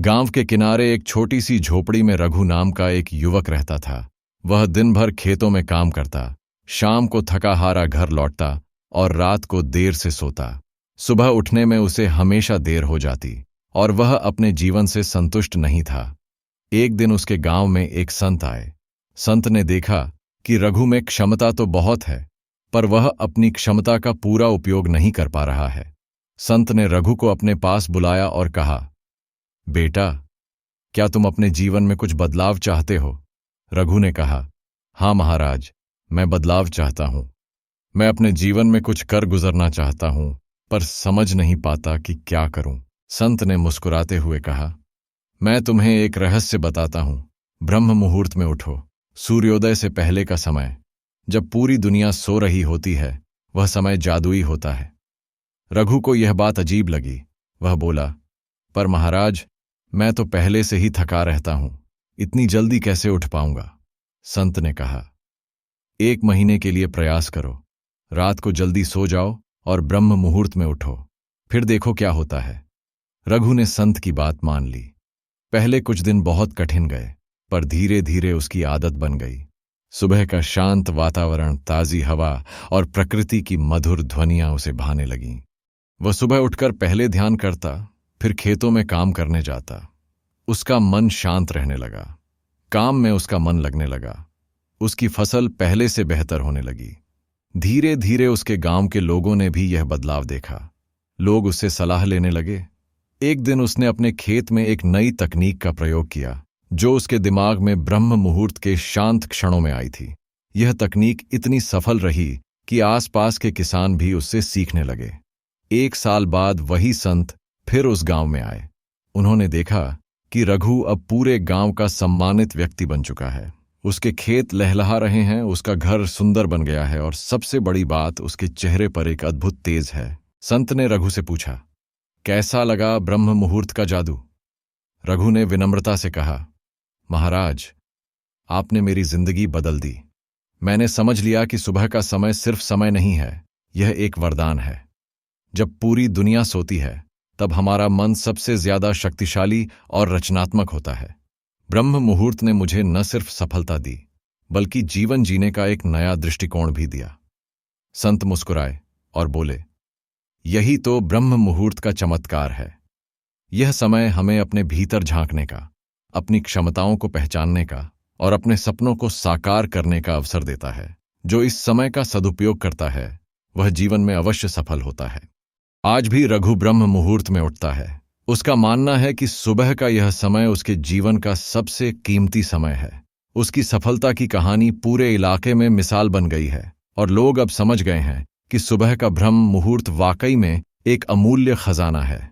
गांव के किनारे एक छोटी सी झोपड़ी में रघु नाम का एक युवक रहता था। वह दिन भर खेतों में काम करता, शाम को थका हारा घर लौटता और रात को देर से सोता। सुबह उठने में उसे हमेशा देर हो जाती और वह अपने जीवन से संतुष्ट नहीं था। एक दिन उसके गांव में एक संत आए। संत ने देखा कि रघु में क्षमता तो बहुत है, पर वह अपनी क्षमता का पूरा उपयोग नहीं कर पा रहा है। संत ने रघु को अपने पास बुलाया और कहा, बेटा, क्या तुम अपने जीवन में कुछ बदलाव चाहते हो? रघु ने कहा, हाँ महाराज, मैं बदलाव चाहता हूं। मैं अपने जीवन में कुछ कर गुजरना चाहता हूं, पर समझ नहीं पाता कि क्या करूं। संत ने मुस्कुराते हुए कहा, मैं तुम्हें एक रहस्य बताता हूं। ब्रह्म मुहूर्त में उठो। सूर्योदय से पहले का समय, जब पूरी दुनिया सो रही होती है, वह समय जादुई होता है। रघु को यह बात अजीब लगी। वह बोला, पर महाराज, मैं तो पहले से ही थका रहता हूं, इतनी जल्दी कैसे उठ पाऊंगा? संत ने कहा, 1 महीने के लिए प्रयास करो। रात को जल्दी सो जाओ और ब्रह्म मुहूर्त में उठो, फिर देखो क्या होता है। रघु ने संत की बात मान ली। पहले कुछ दिन बहुत कठिन गए, पर धीरे धीरे उसकी आदत बन गई। सुबह का शांत वातावरण, ताजी हवा और प्रकृति की मधुर ध्वनियां उसे भाने लगीं। वह सुबह उठकर पहले ध्यान करता, फिर खेतों में काम करने जाता। उसका मन शांत रहने लगा, काम में उसका मन लगने लगा। उसकी फसल पहले से बेहतर होने लगी। धीरे धीरे उसके गांव के लोगों ने भी यह बदलाव देखा। लोग उससे सलाह लेने लगे। एक दिन उसने अपने खेत में एक नई तकनीक का प्रयोग किया, जो उसके दिमाग में ब्रह्म मुहूर्त के शांत क्षणों में आई थी। यह तकनीक इतनी सफल रही कि आसपास के किसान भी उससे सीखने लगे। 1 साल बाद वही संत फिर उस गांव में आए। उन्होंने देखा कि रघु अब पूरे गांव का सम्मानित व्यक्ति बन चुका है। उसके खेत लहलहा रहे हैं, उसका घर सुंदर बन गया है और सबसे बड़ी बात, उसके चेहरे पर एक अद्भुत तेज है। संत ने रघु से पूछा, कैसा लगा ब्रह्म मुहूर्त का जादू? रघु ने विनम्रता से कहा, महाराज, आपने मेरी जिंदगी बदल दी। मैंने समझ लिया कि सुबह का समय सिर्फ समय नहीं है, यह एक वरदान है। जब पूरी दुनिया सोती है, तब हमारा मन सबसे ज्यादा शक्तिशाली और रचनात्मक होता है। ब्रह्म मुहूर्त ने मुझे न सिर्फ सफलता दी, बल्कि जीवन जीने का एक नया दृष्टिकोण भी दिया। संत मुस्कुराए और बोले, यही तो ब्रह्म मुहूर्त का चमत्कार है। यह समय हमें अपने भीतर झांकने का, अपनी क्षमताओं को पहचानने का और अपने सपनों को साकार करने का अवसर देता है। जो इस समय का सदुपयोग करता है, वह जीवन में अवश्य सफल होता है। आज भी रघु ब्रह्म मुहूर्त में उठता है। उसका मानना है कि सुबह का यह समय उसके जीवन का सबसे कीमती समय है। उसकी सफलता की कहानी पूरे इलाके में मिसाल बन गई है और लोग अब समझ गए हैं कि सुबह का ब्रह्म मुहूर्त वाकई में एक अमूल्य खजाना है।